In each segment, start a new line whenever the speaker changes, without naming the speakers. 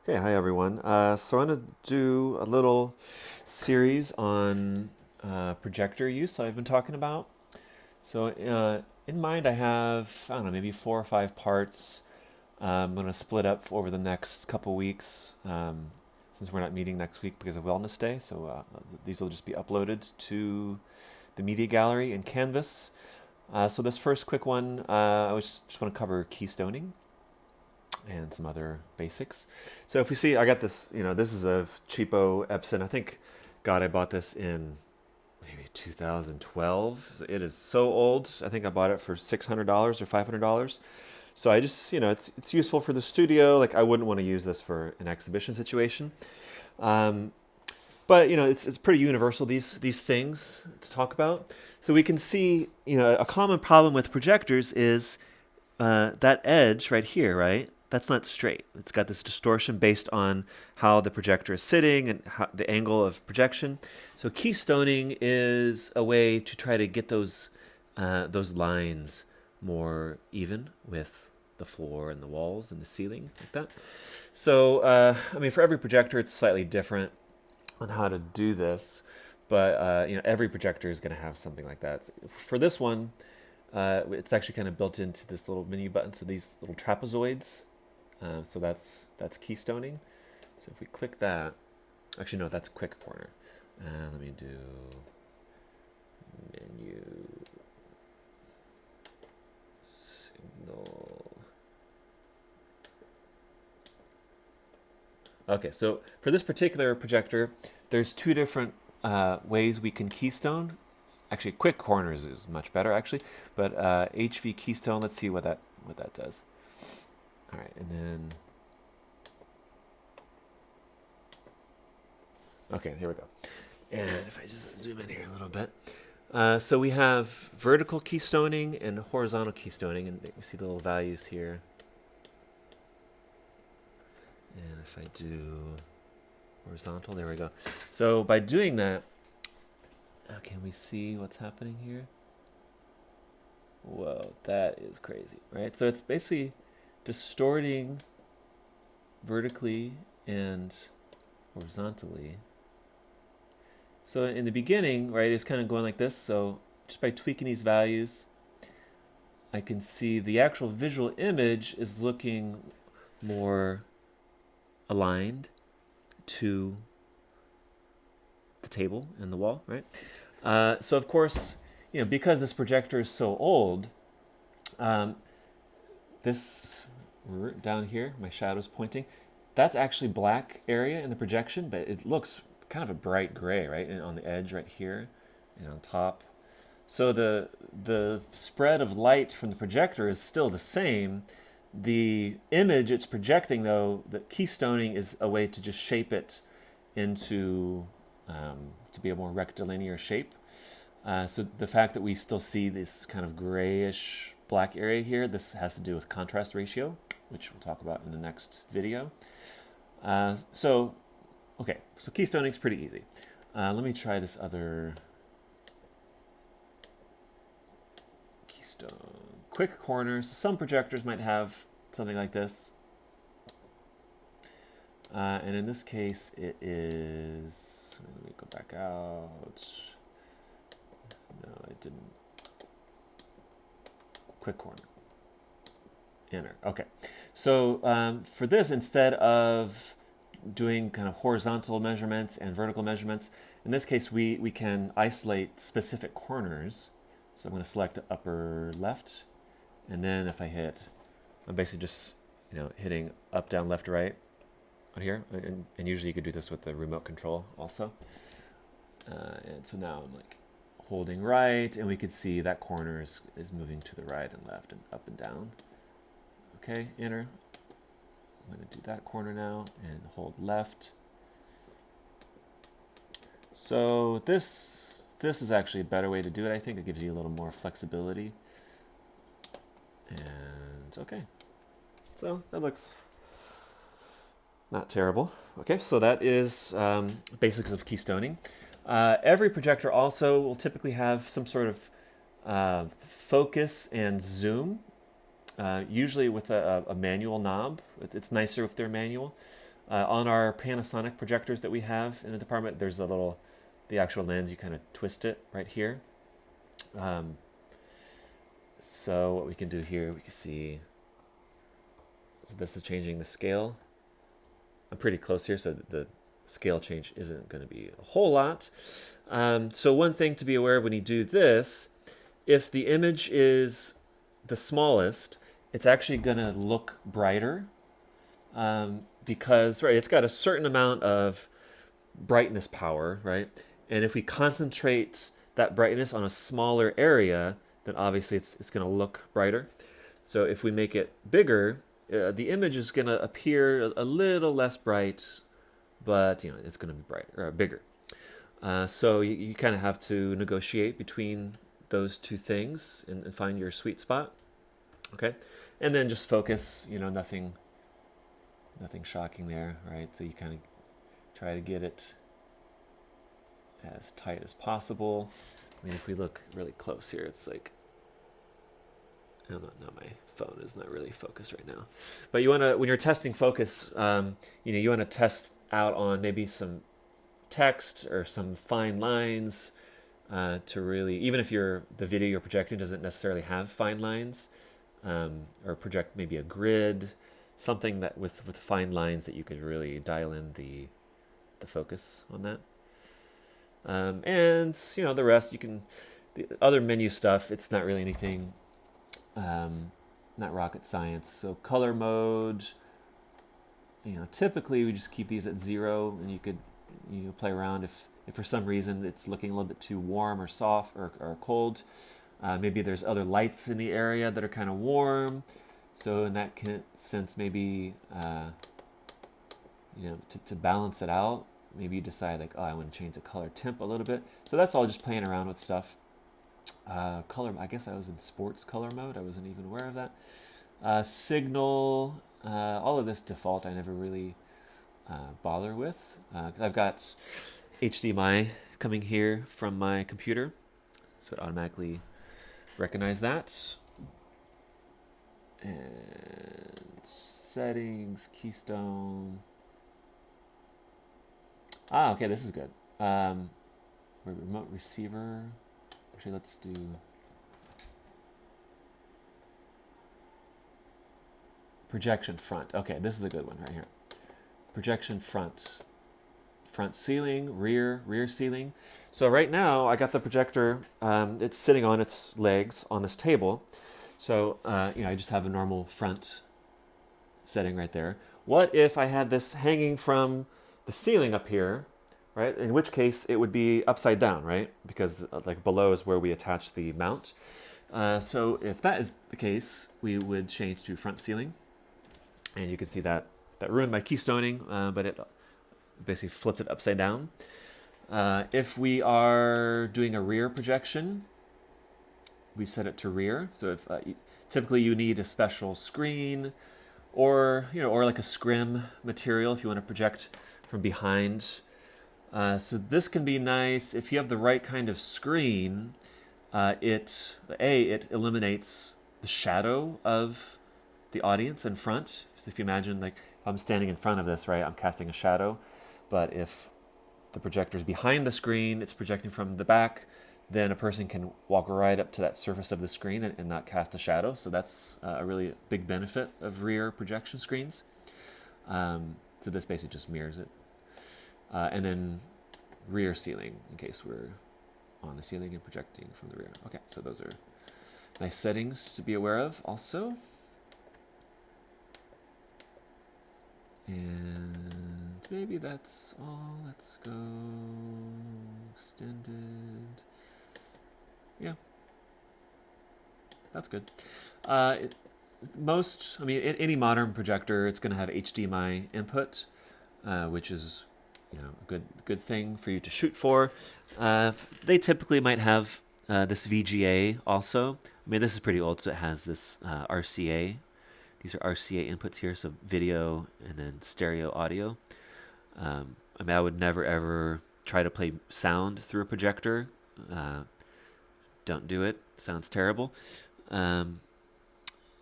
Okay, hi everyone. So I'm going to do a little series on projector use that I've been talking about. So in mind I have, I don't know, maybe 4 or 5 parts. I'm going to split up over the next couple weeks since we're not meeting next week because of Wellness Day. So these will just be uploaded to the media gallery in Canvas. So this first quick one, I just want to cover keystoning and some other basics. So if we see, I got this, this is a cheapo Epson. I think, God, I bought this in maybe 2012. So it is so old. I think I bought it for $600 or $500. So I just, it's useful for the studio. Like I wouldn't want to use this for an exhibition situation. Um, but it's pretty universal, these things to talk about. So we can see, a common problem with projectors is that edge right here, right? That's not straight. It's got this distortion based on how the projector is sitting and how, the angle of projection. So keystoning is a way to try to get those lines more even with the floor and the walls and the ceiling, like that. So, I mean, for every projector, it's slightly different on how to do this, but every projector is going to have something like that. So for this one, it's actually kind of built into this little menu button. So these little trapezoids. So that's keystoning. So if we click that, actually no, that's quick corner. Let me do menu signal. Okay, so for this particular projector, there's two different ways we can keystone. Actually, quick corners is much better, actually. But HV keystone, let's see what that does. All right, and then, okay, here we go. And if I just zoom in here a little bit. So we have vertical keystoning and horizontal keystoning, and we see the little values here. And if I do horizontal, there we go. So by doing that, can we see what's happening here? Whoa, that is crazy, right? So it's basically distorting vertically and horizontally. So in the beginning, right, it's kind of going like this. So just by tweaking these values, I can see the actual visual image is looking more aligned to the table and the wall, right? So of course, because this projector is so old, this down here, my shadow's pointing, that's actually black area in the projection, but it looks kind of a bright gray, right? And on the edge right here and on top. So the spread of light from the projector is still the same. The image it's projecting, though, the keystoning is a way to just shape it into to be a more rectilinear shape. So the fact that we still see this kind of grayish black area here, this has to do with contrast ratio, which we'll talk about in the next video. So keystoning is pretty easy. Let me try this other keystone. Quick corners. Some projectors might have something like this. And in this case, it is, let me go back out. No, it didn't. Quick corner. Enter. Okay. So for this, instead of doing kind of horizontal measurements and vertical measurements, in this case, we can isolate specific corners. So I'm going to select upper left. And then if I hit, I'm basically just, hitting up, down, left, right on here. And usually you could do this with the remote control also. And so now I'm like holding right, and we could see that corner is moving to the right and left and up and down. Okay, enter. I'm going to do that corner now and hold left. So this is actually a better way to do it. I think it gives you a little more flexibility. And okay, so that looks not terrible. Okay, so that is basics of keystoning. Every projector also will typically have some sort of focus and zoom, usually with a manual knob. It's nicer if they're manual. On our Panasonic projectors that we have in the department, there's the actual lens, you kind of twist it right here. So what we can do here, we can see, so this is changing the scale. I'm pretty close here, so the scale change isn't going to be a whole lot. So one thing to be aware of when you do this, if the image is the smallest, it's actually going to look brighter because, right, it's got a certain amount of brightness power, right? And if we concentrate that brightness on a smaller area, then obviously it's going to look brighter. So if we make it bigger, the image is going to appear a little less bright, but it's going to be brighter or bigger. So you kind of have to negotiate between those two things and find your sweet spot. Okay, and then just focus. Nothing shocking there, right? So you kind of try to get it as tight as possible. I mean, if we look really close here, it's like, no, my phone is not really focused right now. But you want to, when you're testing focus, you want to test out on maybe some text or some fine lines to really, even if the video you're projecting doesn't necessarily have fine lines, or project maybe a grid, something that with fine lines that you could really dial in the focus on that. And the rest the other menu stuff, it's not really anything, not rocket science. So color mode, typically we just keep these at 0, and you could play around if for some reason it's looking a little bit too warm or soft or cold. Maybe there's other lights in the area that are kind of warm. So in that sense, maybe to balance it out, maybe you decide like, oh, I want to change the color temp a little bit. So that's all just playing around with stuff. Color, I guess I was in sports color mode. I wasn't even aware of that. Signal, all of this default I never really bother with. I've got HDMI coming here from my computer, so it automatically recognizes that. And settings, Keystone. Okay, this is good. Remote receiver. Actually, let's do projection front. Okay, this is a good one right here. Projection front. Front ceiling, rear ceiling. So right now, I got the projector. It's sitting on its legs on this table. So, I just have a normal front setting right there. What if I had this hanging from the ceiling up here, right? In which case it would be upside down, right? Because like below is where we attach the mount. So if that is the case, we would change to front ceiling. And you can see that ruined my keystoning, but it basically flipped it upside down. If we are doing a rear projection, we set it to rear. So if typically you need a special screen or like a scrim material if you want to project from behind. So this can be nice if you have the right kind of screen. It eliminates the shadow of the audience in front. So if you imagine, like, if I'm standing in front of this, right, I'm casting a shadow. But if the projector is behind the screen, it's projecting from the back, then a person can walk right up to that surface of the screen and not cast a shadow. So that's a really big benefit of rear projection screens. So this basically just mirrors it. And then rear ceiling, in case we're on the ceiling and projecting from the rear. Okay, so those are nice settings to be aware of also. And maybe that's all. Let's go extended. Yeah, that's good. Any modern projector, it's going to have HDMI input, which is a good thing for you to shoot for. They typically might have this VGA also. I mean, this is pretty old, so it has this RCA. These are RCA inputs here, so video and then stereo audio. I would never ever try to play sound through a projector. Don't do it. Sounds terrible. And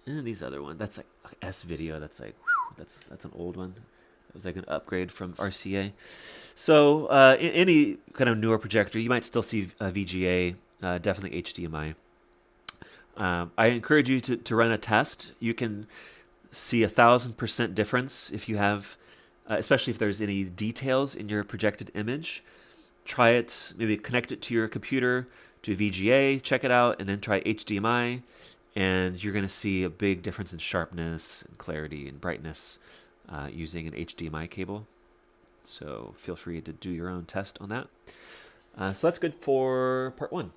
these other ones, that's like S video. That's like that's an old one. It was like an upgrade from RCA. So in any kind of newer projector, you might still see VGA, definitely HDMI. I encourage you to run a test. You can see 1,000% difference if you have, especially if there's any details in your projected image. Try it, maybe connect it to your computer, to VGA, check it out, and then try HDMI, and you're going to see a big difference in sharpness and clarity and brightness using an HDMI cable. So feel free to do your own test on that. So that's good for part 1.